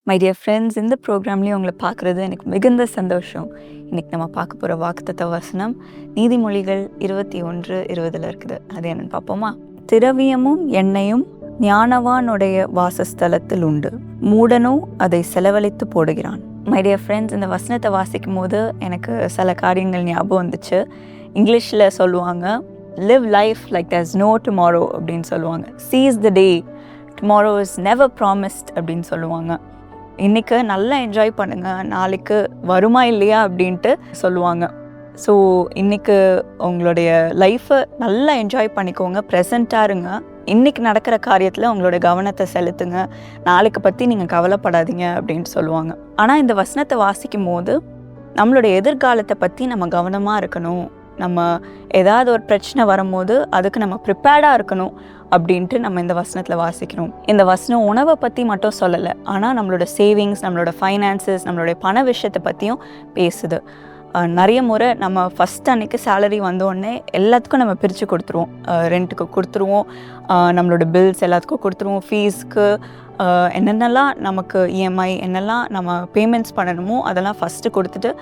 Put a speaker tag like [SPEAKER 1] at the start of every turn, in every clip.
[SPEAKER 1] My dear friends, இந்த ப்ரோக்ராம்லேயும் உங்களை பார்க்குறது எனக்கு மிகுந்த சந்தோஷம். இன்றைக்கி நம்ம பார்க்க போகிற வாக்குத்தத்த வசனம் நீதிமொழிகள் 21:20 இருக்குது. அது என்னன்னு பார்ப்போமா? திரவியமும் எண்ணெயும் ஞானவானுடைய வாசஸ்தலத்தில் உண்டு, மூடனோ அதை செலவழித்து போடுகிறான். மை டியர் ஃப்ரெண்ட்ஸ், இந்த வசனத்தை வாசிக்கும் போது எனக்கு சில காரியங்கள் ஞாபகம் வந்துச்சு. இங்கிலீஷில் சொல்லுவாங்க, live life like there's no tomorrow அப்படின்னு சொல்லுவாங்க. Seize the day, tomorrow is never promised அப்படின்னு சொல்லுவாங்க. இன்றைக்கி நல்லா என்ஜாய் பண்ணுங்கள், நாளைக்கு வருமா இல்லையா அப்படின்ட்டு சொல்லுவாங்க. ஸோ இன்றைக்கி உங்களுடைய லைஃப்பை நல்லா என்ஜாய் பண்ணிக்கோங்க, ப்ரெசண்ட்டாக இருங்க. இன்றைக்கி நடக்கிற காரியத்தில் உங்களோட கவனத்தை செலுத்துங்க, நாளைக்கு பற்றி நீங்கள் கவலைப்படாதீங்க அப்படின்ட்டு சொல்லுவாங்க. ஆனால் இந்த வசனத்தை வாசிக்கும் போது நம்மளுடைய எதிர்காலத்தை பற்றி நம்ம கவனமாக இருக்கணும். நம்ம ஏதாவது ஒரு பிரச்சனை வரும்போது அதுக்கு நம்ம ப்ரிப்பேர்டாக இருக்கணும் அப்படின்ட்டு நம்ம இந்த வசனத்தில் வாசிக்கிறோம். இந்த வசனம் உணவை பற்றி மட்டும் சொல்லலை, ஆனால் நம்மளோட சேவிங்ஸ், நம்மளோட ஃபைனான்சஸ், நம்மளுடைய பண விஷயத்தை பற்றியும் பேசுது. நிறைய முறை நம்ம ஃபஸ்ட் அன்றைக்கி சேலரி வந்தோடனே எல்லாத்துக்கும் நம்ம பிரித்து கொடுத்துருவோம். ரெண்ட்டுக்கு கொடுத்துருவோம், நம்மளோட பில்ஸ் எல்லாத்துக்கும் கொடுத்துருவோம், ஃபீஸ்க்கு என்னென்னலாம் நமக்கு இஎம்ஐ என்னெல்லாம் நம்ம பேமெண்ட்ஸ் பண்ணணுமோ அதெல்லாம் ஃபஸ்ட்டு கொடுத்துட்டு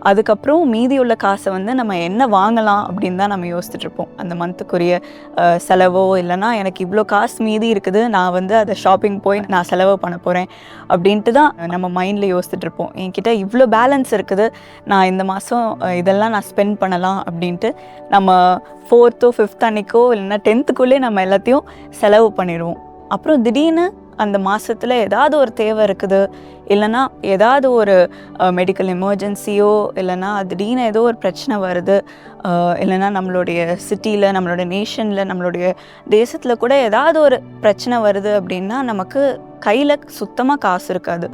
[SPEAKER 1] அதுக்கப்புறம் மீதி உள்ள காசை நம்ம என்ன வாங்கலாம் அப்படின்னு தான் நம்ம யோசிச்சுட்ருப்போம். அந்த மந்த்துக்குரிய செலவோ இல்லைனா எனக்கு இவ்வளோ காசு மீதி இருக்குது, நான் அதை ஷாப்பிங் போய் நான் செலவு பண்ண போகிறேன் அப்படின்ட்டு தான் நம்ம மைண்டில் யோசிச்சுட்ருப்போம். என்கிட்ட இவ்வளோ பேலன்ஸ் இருக்குது, நான் இந்த மாதம் இதெல்லாம் நான் ஸ்பெண்ட் பண்ணலாம் அப்படின்ட்டு நம்ம 4th 5th அன்னைக்கோ இல்லைன்னா 10th நம்ம எல்லாத்தையும் செலவு பண்ணிடுவோம். அப்புறம் திடீர்னு அந்த மாதத்தில் ஏதாவது ஒரு தேவை இருக்குது, இல்லைனா ஏதாவது ஒரு மெடிக்கல் எமர்ஜென்சியோ இல்லைனா திடீர்னு ஏதோ ஒரு பிரச்சனை வருது, இல்லைனா நம்மளுடைய சிட்டியில், நம்மளோட நேஷனில், நம்மளுடைய தேசத்தில் கூட ஏதாவது ஒரு பிரச்சனை வருது அப்படின்னா நமக்கு கையில் சுத்தமாக காசு இருக்காது.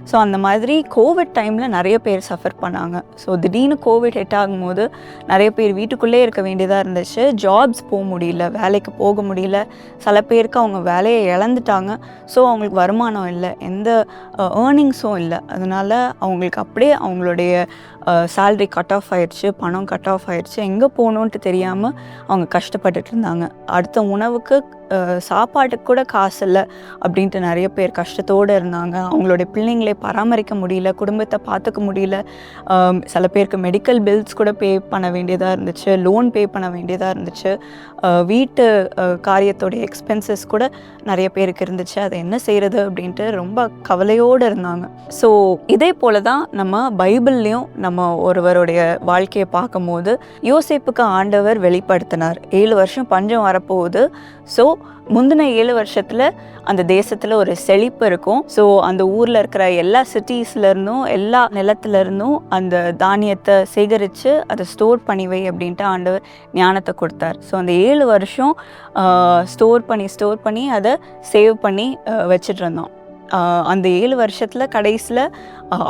[SPEAKER 1] ஸோ அந்த மாதிரி கோவிட் டைமில் நிறைய பேர் சஃபர் பண்ணாங்க. ஸோ திடீர்னு கோவிட் ஹிட் ஆகும்போது நிறைய பேர் வீட்டுக்குள்ளே இருக்க வேண்டியதாக இருந்துச்சு. ஜாப்ஸ் போக முடியல, வேலைக்கு போக முடியல, சில பேருக்கு அவங்க வேலையை இழந்துட்டாங்க. ஸோ அவங்களுக்கு வருமானம் இல்லை, எந்த ஏர்னிங்ஸும் இல்லை. அதனால் அவங்களுக்கு அப்படியே அவங்களுடைய சேல்ரி கட் ஆஃப் ஆயிடுச்சு, பணம் கட் ஆஃப் ஆயிடுச்சு, எங்கே போகணுன்ட்டு தெரியாமல் அவங்க கஷ்டப்பட்டுட்டு இருந்தாங்க. அடுத்த உணவுக்கு சாப்பாட்டுக்கு கூட காசு இல்லை அப்படின்ட்டு நிறைய பேர் கஷ்டத்தோடு இருந்தாங்க. அவங்களுடைய பிள்ளைங்களை பராமரிக்க முடியல, குடும்பத்தை பார்த்துக்க முடியல. சில பேருக்கு மெடிக்கல் பில்ஸ் கூட பே பண்ண வேண்டியதாக இருந்துச்சு, லோன் பே பண்ண வேண்டியதாக இருந்துச்சு, வீட்டு காரியத்தோடைய எக்ஸ்பென்சஸ் கூட நிறைய பேருக்கு இருந்துச்சு. அதை என்ன செய்கிறது அப்படின்ட்டு ரொம்ப கவலையோடு இருந்தாங்க. ஸோ இதே போல தான் நம்ம பைபிள்லேயும் நம்ம ஒருவருடைய வாழ்க்கையை பார்க்கும்போது யோசேப்புக்கு ஆண்டவர் வெளிப்படுத்தினார், 7 வருஷம் பஞ்சம் வரப்போகுது. ஸோ முந்தின 7 வருஷத்தில் அந்த தேசத்தில் ஒரு செழிப்பு இருக்கும். ஸோ அந்த ஊரில் இருக்கிற எல்லா சிட்டிஸ்லேருந்தும் எல்லா நிலத்துலேருந்தும் அந்த தானியத்தை சேகரித்து அதை ஸ்டோர் பண்ணி வை அப்படின்ட்டு ஆண்டவர் ஞானத்தை கொடுத்தார். ஸோ அந்த 7 வருஷம் ஸ்டோர் பண்ணி அதை சேவ் பண்ணி வச்சிட்டு இருந்தோம். அந்த 7 வருஷத்தில் கடைசியில்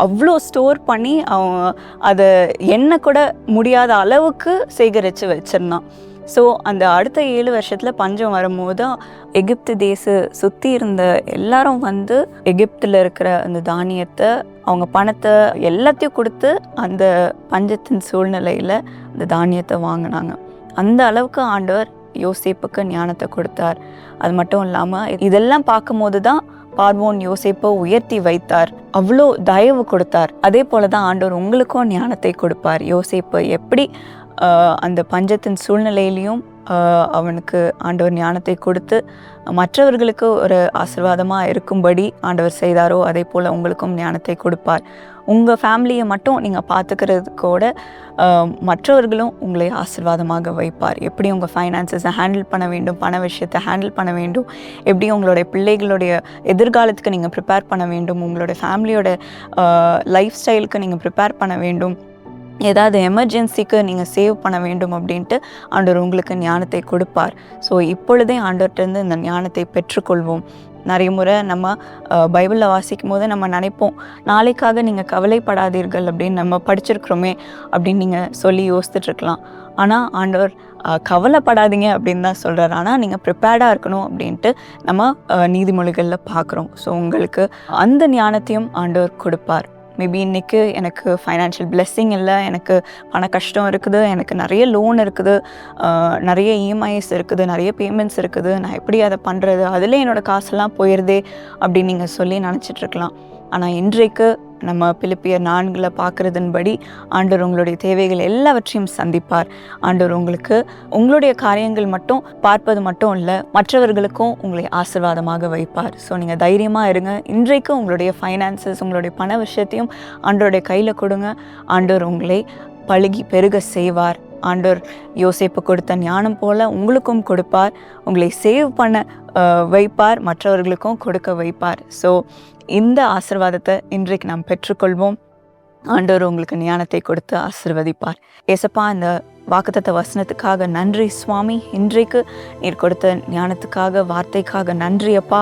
[SPEAKER 1] அவ்வளோ ஸ்டோர் பண்ணி அதை எண்ண கூட முடியாத அளவுக்கு சேகரித்து வச்சிருந்தான். ஸோ அந்த அடுத்த 7 வருஷத்தில் பஞ்சம் வரும்போது எகிப்து சுற்றி இருந்த எல்லாரும் எகிப்தில் இருக்கிற அந்த தானியத்தை, அவங்க பணத்தை எல்லாத்தையும் கொடுத்து அந்த பஞ்சத்தின் சூழ்நிலையில் அந்த தானியத்தை வாங்கினாங்க. அந்த அளவுக்கு ஆண்டவர் யோசேப்புக்கு ஞானத்தை கொடுத்தார். அது மட்டும் இல்லாமல் இதெல்லாம் பார்க்கும்போது தான் பார்வோன் யோசேப்பை உயர்த்தி வைத்தார், அவ்வளோ தயவு கொடுத்தார். அதே போல தான் ஆண்டவர் உங்களுக்கும் ஞானத்தை கொடுப்பார். யோசேப்பு எப்படி அந்த பஞ்சத்தின் சூழ்நிலையிலையும் அவனுக்கு ஆண்டவர் ஞானத்தை கொடுத்து மற்றவர்களுக்கு ஒரு ஆசீர்வாதமாக இருக்கும்படி ஆண்டவர் செய்தாரோ அதே போல் உங்களுக்கும் ஞானத்தை கொடுப்பார். உங்கள் ஃபேமிலியை மட்டும் நீங்கள் பார்த்துக்கிறதுக்கோட மற்றவர்களும் உங்களை ஆசீர்வாதமாக வைப்பார். எப்படி உங்கள் ஃபைனான்சஸை ஹேண்டில் பண்ண வேண்டும், பண விஷயத்தை ஹேண்டில் பண்ண வேண்டும், எப்படி உங்களுடைய பிள்ளைகளுடைய எதிர்காலத்துக்கு நீங்கள் ப்ரிப்பேர் பண்ண வேண்டும், உங்களுடைய ஃபேமிலியோட லைஃப் ஸ்டைலுக்கு நீங்கள் ப்ரிப்பேர் பண்ண வேண்டும், ஏதாவது எமர்ஜென்சிக்கு நீங்கள் சேவ் பண்ண வேண்டும் அப்படின்ட்டு ஆண்டவர் உங்களுக்கு ஞானத்தை கொடுப்பார். ஸோ இப்பொழுதே ஆண்டவர்கிட்டருந்து இந்த ஞானத்தை பெற்றுக்கொள்வோம். நிறைய முறை நம்ம பைபிளில் வாசிக்கும் போது நம்ம நினைப்போம், நாளைக்காக நீங்கள் கவலைப்படாதீர்கள் அப்படின்னு நம்ம படிச்சிருக்கிறோமே அப்படின்னு நீங்கள் சொல்லி யோசித்துட்ருக்கலாம். ஆனால் ஆண்டவர் கவலைப்படாதீங்க அப்படின்னு தான் சொல்கிறார். ஆனால் நீங்கள் ப்ரிப்பேர்டாக இருக்கணும் அப்படின்ட்டு நம்ம நீதிமொழிகளில் பார்க்குறோம். ஸோ உங்களுக்கு அந்த ஞானத்தையும் ஆண்டவர் கொடுப்பார். மேபி இன்றைக்கி எனக்கு ஃபைனான்ஷியல் பிளெஸ்ஸிங் இல்லை, எனக்கு பண கஷ்டம் இருக்குது, எனக்கு நிறைய லோன் இருக்குது, நிறைய இஎம்ஐஸ் இருக்குது, நிறைய பேமெண்ட்ஸ் இருக்குது, நான் எப்படி அதை பண்ணுறது, அதில் என்னோடய காசெல்லாம் போயிடுதே அப்படின்னு நீங்கள் சொல்லி நினச்சிட்ருக்கலாம். ஆனால் இன்றைக்கு நம்ம பிலிப்பியர் 4 பார்க்குறதன்படி ஆண்டவர் உங்களுடைய தேவைகள் எல்லாவற்றையும் சந்திப்பார். ஆண்டவர் உங்களுக்கு உங்களுடைய காரியங்கள் மட்டும் பார்ப்பது மட்டும் இல்லை, மற்றவர்களுக்கும் உங்களை ஆசீர்வாதமாக வைப்பார். ஸோ நீங்கள் தைரியமாக இருங்க. இன்றைக்கு உங்களுடைய ஃபைனான்சஸ், உங்களுடைய பண விஷயத்தையும் ஆண்டவருடைய கையில் கொடுங்க. ஆண்டவர் உங்களை பழுகி பெருக செய்வார். ஆண்டவர் யோசேப்பு கொடுத்த ஞானம் போல உங்களுக்கும் கொடுப்பார். உங்களை சேவ் பண்ண வைப்பார், மற்றவர்களுக்கும் கொடுக்க வைப்பார். ஸோ இந்த ஆசீர்வாதத்தை இன்றைக்கு நாம் பெற்றுக்கொள்வோம். ஆண்டவர் உங்களுக்கு ஞானத்தை கொடுத்து ஆசீர்வதிப்பார். ஏசப்பா, இந்த வாக்குத்தத்த வசனத்துக்காக நன்றி சுவாமி. இன்றைக்கு நீர் கொடுத்த ஞானத்துக்காக, வார்த்தைக்காக நன்றி அப்பா.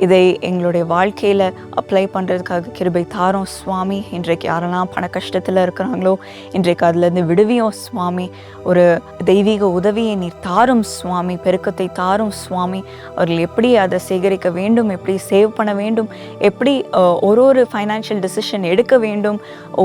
[SPEAKER 1] இதை எங்களுடைய வாழ்க்கையில் அப்ளை பண்ணுறதுக்காக கிருபை தாரோம் சுவாமி. இன்றைக்கு யாரெல்லாம் பண கஷ்டத்தில் இருக்கிறாங்களோ இன்றைக்கு அதுலேருந்து விடுவியோம் சுவாமி. ஒரு தெய்வீக உதவியை நீர் தாரும் சுவாமி, பெருக்கத்தை தாரும் சுவாமி. அவர்கள் எப்படி அதை சேகரிக்க வேண்டும், எப்படி சேவ் பண்ண வேண்டும், எப்படி ஒரு ஃபைனான்ஷியல் டிசிஷன் எடுக்க வேண்டும்,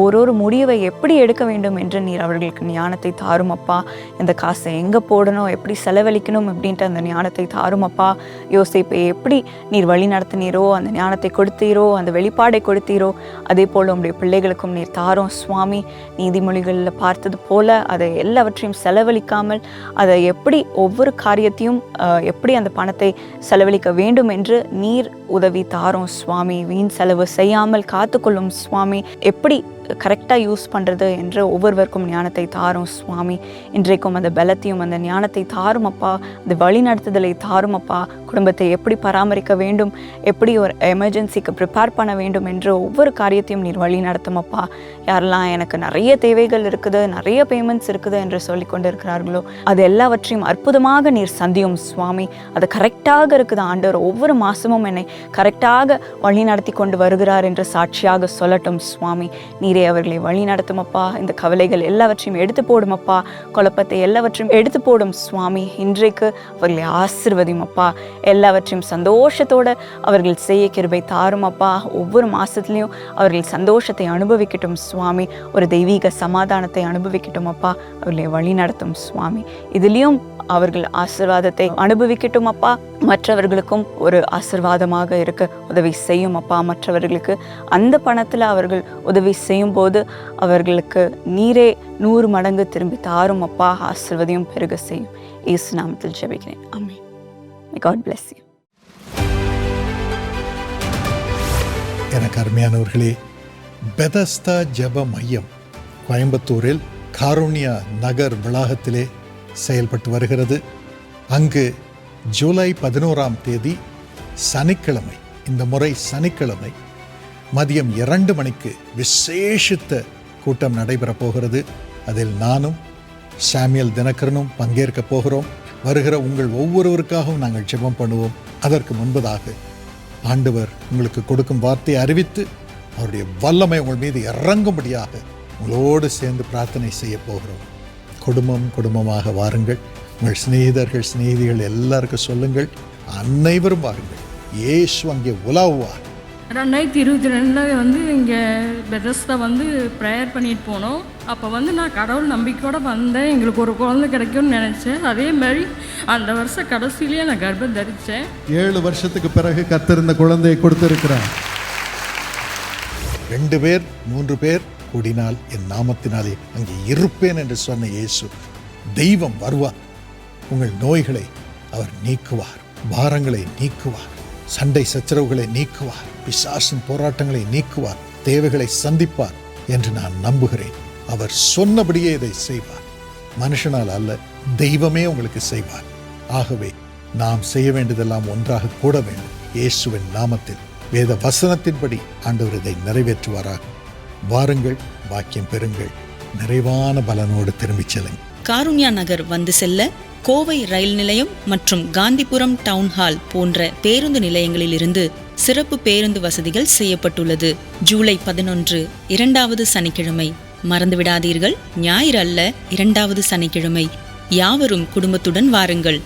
[SPEAKER 1] ஒரு முடிவை எப்படி எடுக்க வேண்டும் என்று நீர் அவர்களுக்கு ஞானத்தை தாரும் அப்பா. இந்த காசை எங்கே போடணும், எப்படி செலவழிக்கணும் அப்படின்ட்டு அந்த ஞானத்தை தாரும் அப்பா. யோசேப்பை எப்படி நீர் வழி நடத்தினீரோ, அந்த ஞானத்தை கொடுத்தீரோ, அந்த வெளிப்பாடை கொடுத்தீரோ, அதே போல் உங்களுடைய பிள்ளைகளுக்கும் நீர் தாரோம் சுவாமி. நீதிமொழிகளில் பார்த்தது போல அதை எல்லாவற்றையும் செலவழிக்காமல் அதை எப்படி ஒவ்வொரு காரியத்தையும் எப்படி அந்த பணத்தை செலவழிக்க வேண்டும் என்று நீர் உதவி தாரோம் சுவாமி. வீண் செலவு செய்யாமல் காத்துக்கொள்ளும் சுவாமி. எப்படி கரெக்டாக யூஸ் பண்ணுறது என்று ஒவ்வொருவருக்கும் ஞானத்தை தாரும் சுவாமி. இன்றைக்கும் அந்த பலத்தையும் அந்த ஞானத்தை தாரும் அப்பா. அந்த வழி நடத்துதலை தாரும் அப்பா. குடும்பத்தை எப்படி பராமரிக்க வேண்டும், எப்படி ஒரு எமர்ஜென்சிக்கு ப்ரிப்பேர் பண்ண வேண்டும் என்று ஒவ்வொரு காரியத்தையும் நீர் வழி நடத்தும் அப்பா. யாரெல்லாம் எனக்கு நிறைய தேவைகள் இருக்குது, நிறைய பேமெண்ட்ஸ் இருக்குது என்று சொல்லி கொண்டு இருக்கிறார்களோ அது எல்லாவற்றையும் அற்புதமாக நீர் சந்தியும் சுவாமி. அது கரெக்டாக இருக்குது ஆண்டவர். ஒவ்வொரு மாதமும் என்னை கரெக்டாக வழி நடத்தி கொண்டு வருகிறார் என்று சாட்சியாக சொல்லட்டும் சுவாமி. நீரே அவர்களை வழி நடத்தும் அப்பா. இந்த கவலைகள் எல்லாவற்றையும் எடுத்து போடும் அப்பா. குழப்பத்தை எல்லாவற்றையும் எடுத்து போடும் சுவாமி. இன்றைக்கு அவர்களை ஆசீர்வதியும் அப்பா. எல்லாவற்றையும் சந்தோஷத்தோடு அவர்கள் செய்ய கிருபை தாரும் அப்பா. ஒவ்வொரு மாதத்துலேயும் அவர்கள் சந்தோஷத்தை அனுபவிக்கட்டும் சுவாமி. ஒரு தெய்வீக சமாதானத்தை அனுபவிக்கட்டும் அப்பா. அவர்களை வழி நடத்தும் சுவாமி. இதுலேயும் அவர்கள் ஆசீர்வாதத்தை அனுபவிக்கட்டும் அப்பா. மற்றவர்களுக்கும் ஒரு ஆசீர்வாதமாக இருக்க உதவி செய்யும் அப்பா. மற்றவர்களுக்கு அந்த பணத்தில் அவர்கள் உதவி செய்யும் போது அவர்களுக்கு நீரே 100 மடங்கு திரும்பி தாரும் அப்பா. ஆசீர்வதியும் பெருக செய்யும். இயேசு நாமத்தில் ஜெபிக்கிறேன். ஆமென். May God bless you.
[SPEAKER 2] எனக்கு அருமையானவர்களே, பெதஸ்தா ஜெப மையம் கோயம்புத்தூரில் காருண்யா நகர் வளாகத்திலே செயல்பட்டு வருகிறது. அங்கு ஜூலை 11ஆம் தேதி சனிக்கிழமை, இந்த முறை சனிக்கிழமை மதியம் 2 மணிக்கு விசேஷித்த கூட்டம் நடைபெறப் போகிறது. அதில் நானும் சாமுவேல் தினகரனும் பங்கேற்க போகிறோம். வருகிற உங்கள் ஒவ்வொருவருக்காகவும் நாங்கள் ஜெபம் பண்ணுவோம். அதற்கு முன்பதாக ஆண்டவர் உங்களுக்கு கொடுக்கும் வார்த்தையை அறிவித்து அவருடைய வல்லமை உங்கள் மீது இறங்கும்படியாக உங்களோடு சேர்ந்து பிரார்த்தனை செய்ய போகிறோம். குடும்பமாக வாருங்கள். உங்கள் சிநேகிதிகள் எல்லாருக்கும் சொல்லுங்கள். அனைவரும் வாருங்கள். இயேசு அங்கே உலாவுவார்.
[SPEAKER 3] 2022 இங்கே பெதஸ்தா ப்ரேயர் பண்ணிட்டு போனோம். அப்போ நான் கடவுள் நம்பிக்கையோடு வந்தேன். எங்களுக்கு ஒரு குழந்தை கிடைக்கும்னு நினச்சேன். அதே மாதிரி அந்த வருஷம் கடைசியிலேயே நான் கர்ப்பம் தரித்தேன்.
[SPEAKER 2] 7 வருஷத்துக்கு பிறகு கர்த்தர் இந்த குழந்தையை கொடுத்திருக்கிறார். 2 பேர் 3 பேர் கூடினால் என் நாமத்தினாலே அங்கே இருப்பேன் என்று சொன்ன இயேசு தெய்வம் வருவார். உங்கள் நோய்களை அவர் நீக்குவார், பாரங்களை நீக்குவார், சண்டை சச்சரவுகளை நீக்குவார், பிசாசின் போராட்டங்களை நீக்குவார், தேவைகளை சந்திப்பார் என்று நான் நம்புகிறேன். அவர் சொன்னபடியே இதை செய்வார். மனுஷனால் அல்ல, தெய்வமே உங்களுக்கு செய்வார். ஆகவே நாம் செய்ய வேண்டியதெல்லாம் ஒன்றாக கூட வேண்டும். இயேசுவின் நாமத்தில் வேத வசனத்தின்படி ஆண்டவர் இதை நிறைவேற்றுவாராக. வாருங்கள், பாக்கியம் பெறுங்கள், நிறைவான பலனோடு திரும்பிச் செல்லுங்கள்.
[SPEAKER 4] காருண்யா நகர் வந்து செல்ல கோவை ரயில் நிலையம் மற்றும் காந்திபுரம் டவுன்ஹால் போன்ற பேருந்து நிலையங்களிலிருந்து சிறப்பு பேருந்து வசதிகள் செய்யப்பட்டுள்ளது. ஜூலை 11 2வது சனிக்கிழமை. மறந்துவிடாதீர்கள், ஞாயிறு அல்ல, 2வது சனிக்கிழமை. யாவரும் குடும்பத்துடன் வாருங்கள்.